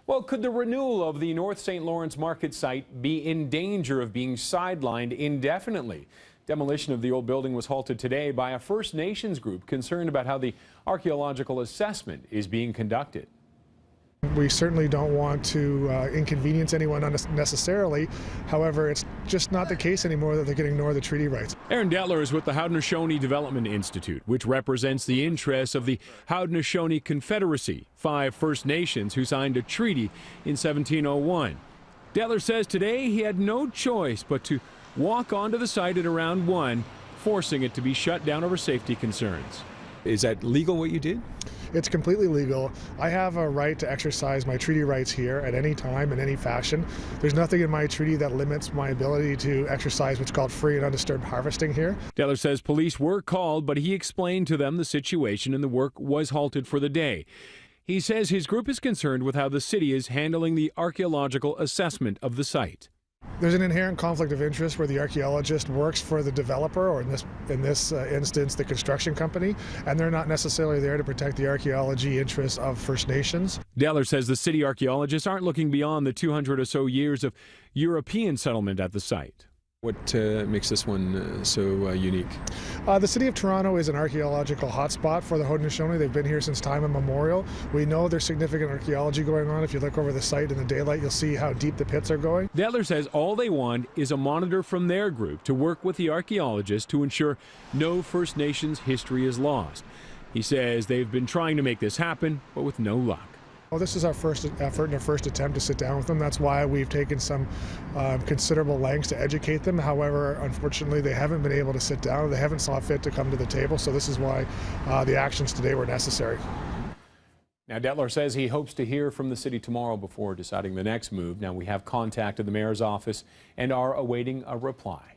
Well, could the renewal of the North St. Lawrence Market site be in danger of being sidelined indefinitely? Demolition of the old building was halted today by a First Nations group concerned about how the archaeological assessment is being conducted. We certainly don't want to inconvenience anyone unnecessarily. However, it's just not the case anymore that they can ignore the treaty rights. Aaron Detler is with the Haudenosaunee Development Institute, which represents the interests of the Haudenosaunee Confederacy, 5 First Nations who signed a treaty in 1701. Detler says today he had no choice but to walk onto the site at around 1, forcing it to be shut down over safety concerns. Is that legal what you did? It's completely legal. I have a right to exercise my treaty rights here at any time in any fashion. There's nothing in my treaty that limits my ability to exercise what's called free and undisturbed harvesting here. Detler says police were called, but he explained to them the situation and the work was halted for the day. He says his group is concerned with how the city is handling the archaeological assessment of the site. There's an inherent conflict of interest where the archaeologist works for the developer, or in this instance, the construction company, and they're not necessarily there to protect the archaeology interests of First Nations. Detler says the city archaeologists aren't looking beyond the 200 or so years of European settlement at the site. What makes this one so unique? The City of Toronto is an archaeological hotspot for the Haudenosaunee. They've been here since time immemorial. We know there's significant archaeology going on. If you look over the site in the daylight, you'll see how deep the pits are going. Detler says all they want is a monitor from their group to work with the archaeologists to ensure no First Nations history is lost. He says they've been trying to make this happen, but with no luck. Well, this is our first effort and our first attempt to sit down with them. That's why we've taken some considerable lengths to educate them. However, unfortunately, they haven't been able to sit down. They haven't saw fit to come to the table. So this is why the actions today were necessary. Now, Detler says he hopes to hear from the city tomorrow before deciding the next move. Now, we have contacted the mayor's office and are awaiting a reply.